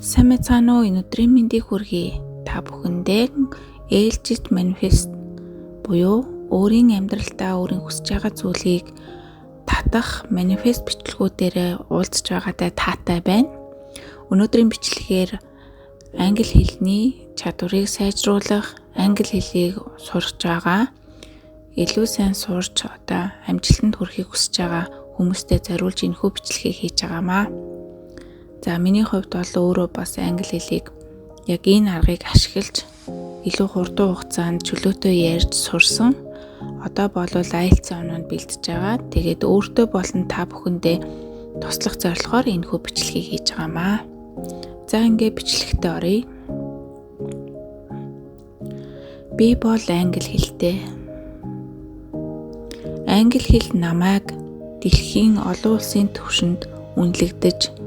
Сайн мэцгаано уу? Өнөөдрийн мэндийг хүргэе. Та бүхэндээ ээлжит манифест буюу өөрийн амьдралдаа өөрийн хүсэж байгаа зүйлийг татах манифест бичлэгүүдээр уулзж байгаатай таатай байна. Өнөөдрийн бичлэгээр англи хэлний чадварыг сайжруулах, англи хэлийг сурч байгаа, илүү сайн сурч амжилтанд хүрэхийг хүсэж байгаа хүмүүстээ зориулж энэхүү бичлэгийг хийж байгаамаа. За миний хувьд бол өөрөө бас англи хэлийг яг энэ аргыг ашиглаж илүү хурдан хугацаанд чөлөөтэй ярьж сурсан. Одоо бол IELTS оноонд бэлдэж байгаа. Тэгээд өөртөө болон та бүхэндээ туслах зорилгоор энэхүү бичлэгийг хийж байгаамаа. За ингээд бичлэгтээ оръё. Би бол англи хэлтэй. Англи хэл намайг дэлхийн олон улсын түвшинд үнэлэгдэж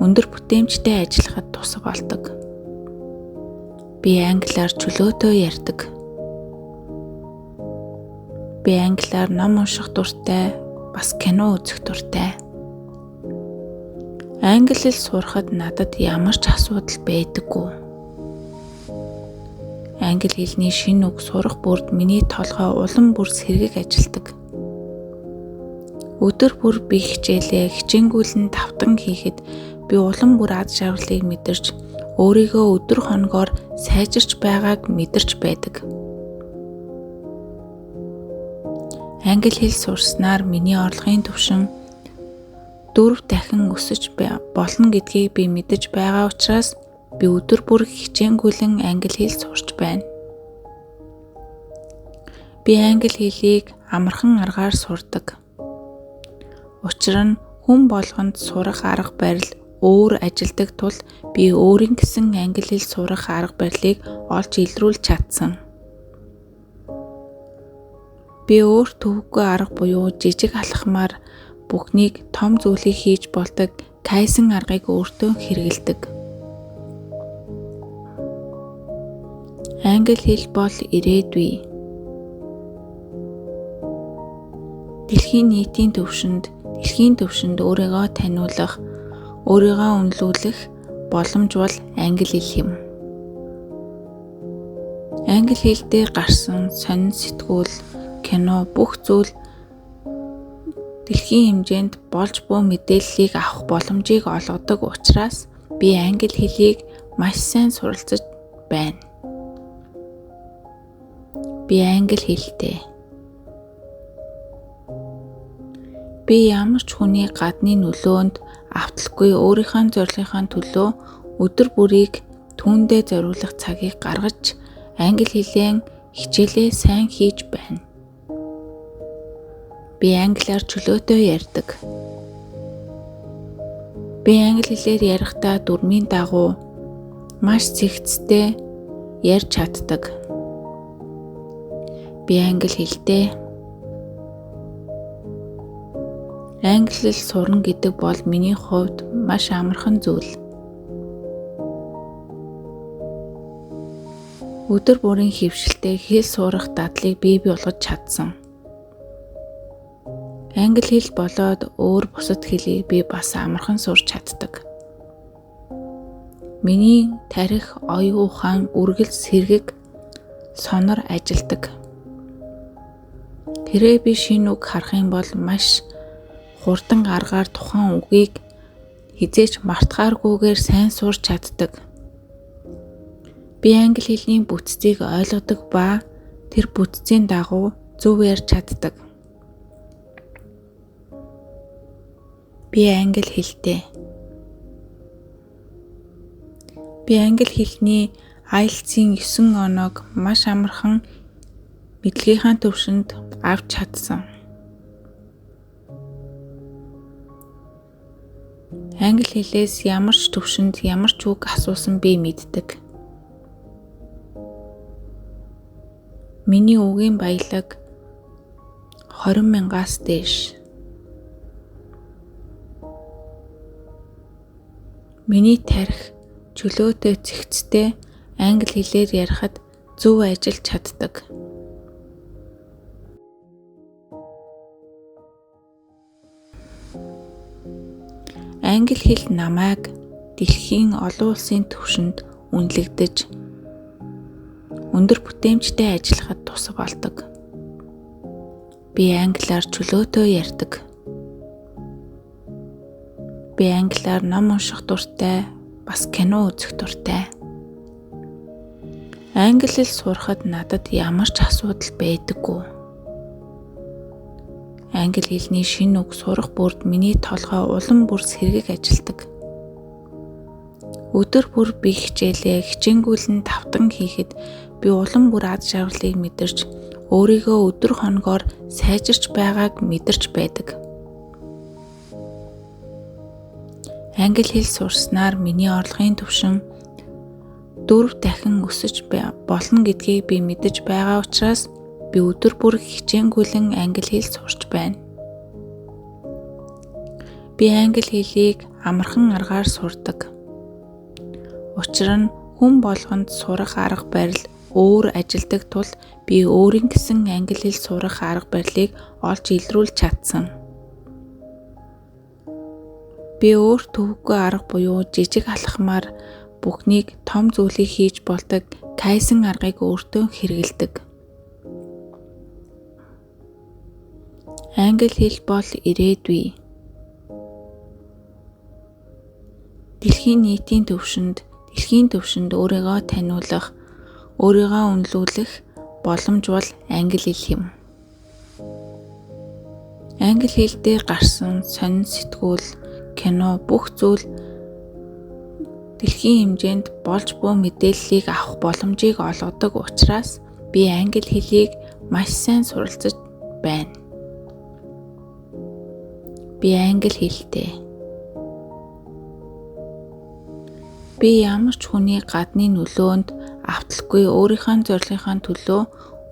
өндөр бүтээмжтэй ажиллахад тусаг болдог. Би англиар чөлөөтэй ярьдаг. Би англиар ном унших дуртай, бас кино үзэх дуртай. Англи хэл сурахад надад ямар ч асуудал байдаггүй. Англи хэлний шинэ үг сурах бүрд миний толгой улам бүр сэргэг ажилдаг. Өдөр бүр би хичээлээ хичээнгүйлэн давтан хийхэд би улам бүр ад шаргалыг мэдэрч өөрийгөө өдөр хоногоор сайжирч байгааг мэдэрч байдаг. Англи хэл сурснаар миний орлогын түвшин 4 дахин өсөж болно гэдгийг би мэдэж байгаа учраас би өдөр бүр хичээнгүйлэн англи хэл сурч байна. Би англи хэлийг амархан аргаар сурдаг. Учир нь хүн болгонд сурах арга барил өөр ажилдаг тул би өөрийн гэсэн англи хэл сурах арга барилыг олж илрүүлж чадсан. Би өөр төвөггүй арга буюу жижиг алхмаар бүхнийг том зүйлийг хийж болдог кайзен аргыг өөртөө хэрэгэлдэг. Англи хэл бол ирээдүй. Дэлхийн төвшөнд өөрийгөө таниулах, өөрийгөө үнэлүүлэх боломж бол англи хэл юм. Англи хэл дээр гарсан сонин сэтгүүл, кино бүх зүйл дэлхийн хэмжээнд болж буй мэдээллийг авах боломжийг олгодог учраас би англи хэлийг маш сайн суралцж байна. Би англи хэлтэй. Би ямар ч хүний гадны нөлөөнд авталгүй өөрийнхөө зорилгын төлөө өдөр бүрийг түүндээ зориулах цагийг гаргаж англи хэлээр хичээлээ сайн хийж байна. Би англиар чөлөөтэй ярьдаг. Би англи хэлээр ярихдаа дүрмийн дагуу маш цэгцтэй ярьж чаддаг. Би англи хэлтэй. Англи хэл сурна гэдэг бол миний хувьд маш амархан зүйл. Өдөр бүрийн хөвшилтэй хэл сурах дадлыг бий болгож чадсан. Англи хэл болоод өөр бусад хэлийг би бас амархан сурч чаддаг. Миний тарих, оюун ухаан, үргэлж сэргэг, сонор ажилдаг. Тэрээ би шинэ үг харах юм бол маш хурдан аргаар тухайн үгийг хизээч мартахааргүйгээр сайн сурч чаддаг. Би англи хэлний бүтцийг ойлгодог ба тэр бүтцийн дагуу зөв ярьж чаддаг. Би англи хэлтэй. Би англи хэлний IELTS-ийн 9 оноог маш амархан мэдлэгийнхаа төвшөнд авч чадсан. Англи хэлээс ямар ч төвшөнд ямар ч үг асуусан би мэддэг. Миний үгийн баялаг 20,000-аас дээш. Миний тарих чөлөөтэй цэгцтэй англи хэлээр ярихад зөв ажиллаж чаддаг. Англи хэл намайг дэлхийн олон улсын түвшинд үнэлэгдэж өндөр бүтээмжтэй ажиллахад тусав болдог. Би англиар чөлөөтэй ярьдаг. Би англиар ном унших дуртай, бас кино үзэх дуртай. Англи хэл сурахад надад ямар ч асуудал байдаггүй. Англи хэлний шинэ үг сурах бүрд миний толгой улам бүр сэргэг ажилдаг. Өдөр бүр би хичээнгүйлэн давтан хийхэд би улам бүр аз жаргалыг мэдэрч өөрийгөө өдөр хоногоор сайжирч байгааг мэдэрч байдаг. Англи хэл сурснаар миний орлогын түвшин 4 дахин өсөж болно гэдгийг би мэдэж байгаа учраас би өдөр бүр хичээнгүйлэн англи хэл сурч байна. Би англи хэлийг амархан аргаар сурдаг. Учир нь хүн болгонд сурах арга барил өөр ажилдаг тул би өөрийн гэсэн англи хэл сурах арга барилыг олж илрүүлж чадсан. Би өөр төвөггүй арга буюу жижиг алхмаар бүхнийг том зүйлийг хийж болдог кайзен аргыг өөртөө хэрэгэлдэг. Англи хэл бол ирээдүй. Дэлхийн төвшөнд өөрийгөө таниулах, өөрийгөө үнэлүүлэх боломж бол англи хэл юм. Англи хэл дээр гарсан сонин сэтгүүл, кино бүх зүйл дэлхийн хэмжээнд болж буй мэдээллийг авах боломжийг олгодог учраас би англи хэлийг маш сайн суралцж байна. Би англи хэлтэй. Би ямар ч хүний гадны нөлөөнд авталгүй өөрийнхөө зорилгынхаа төлөө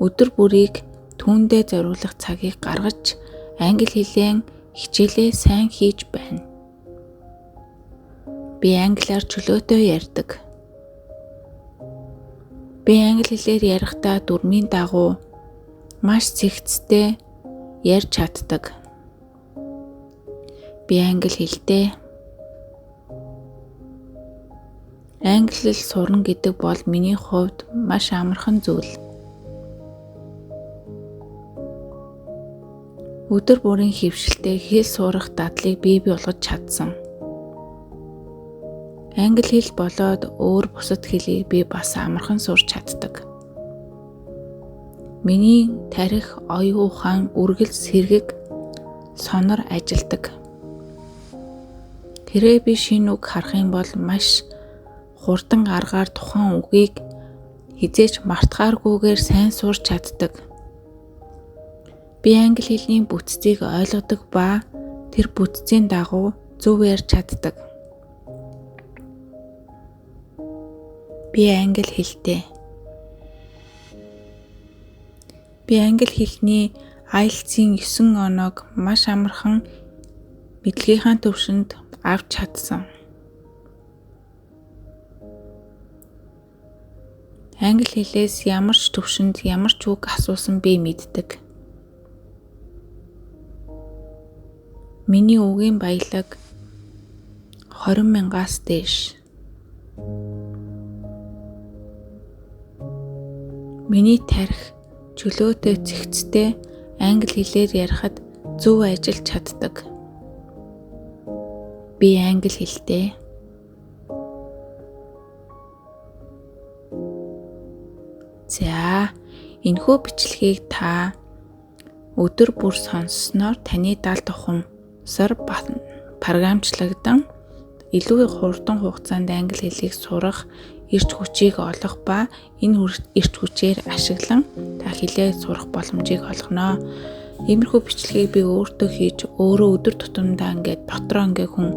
өдөр бүрийг түүндээ зориулах цагийг гаргаж англи хэлээр хичээлээ сайн хийж байна. Би англиар чөлөөтэй ярьдаг. Би англи хэлээр ярихдаа дүрмийн дагуу маш цэгцтэй ярьж чаддаг. Би англи хэлтэй. Англи хэл сурна гэдэг бол миний хувьд маш амархан зүйл. Өдөр бүрийн хөвшилтэй хэл сурах дадлыг бий болгож чадсан. Англи хэл болоод өөр бусад хэлийг би бас амархан сурч чаддаг. Миний тарих, оюун ухаан, үргэлж сэргэг, сонор ажилдаг. Хэрвээ би шинэ үг харах юм бол маш хурдан аргаар тухайн үгийг хизээч мартахааргүйгээр сайн сурч чаддаг. Би англи хэлний бүтцийг ойлгодог ба тэр бүтцийн дагуу зөв ярьж чаддаг. Би англи хэлтэй. Би англи хэлний IELTS-ийн 9 оноог маш амархан мэдлэгийнхаа төвшөнд авч чадсан. Англи хэлээс ямар ч төвшөнд ямар ч үг асуусан би мэддэг. Миний үгийн баялаг 20,000-аас дээш. Миний тарих чөлөөтэй цэгцтэй англи хэлээр ярихад зөв ажиллаж чаддаг. Би англи хэлтэй. За, энэхүү бичлэгийг та өдөр бүр сонссноор таны даал тухамсар програмчлагдан илүү хурдан хугацаанд англи хэлийг сурах эрч хүчийг олох ба энэ эрч хүчээр ашиглан та хэлээ сурах боломжийг олгоно. Иймэрхүү бичлэгийг би өөртөө хийж өөрөө өдөр тутамдаа дотроо хүн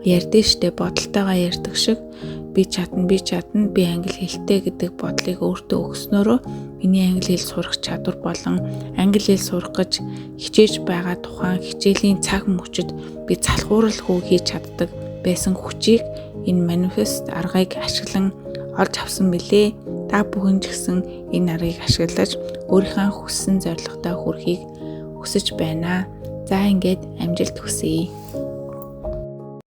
ярьдээ штэ бодолтойгоо ярьдаг шиг би чадна би англи хэлтэй гэдэг бодлыг өөртөө өгснөөрөө миний англи хэл сурах чадвар болон англи хэл сурах гэж хичээж байгаа тухайн хичээлийн цаг мөчид би залхууралгүй хийж чаддаг байсан хүчийг энэ манифест аргыг ашиглан олж авсан билээ. Та бүхэн ч гэсэн энэ аргыг ашиглаж өөрийнхөө хүссэн зорилготой хүрэхийг хүсэж байна. За ингээд амжилт хүсье.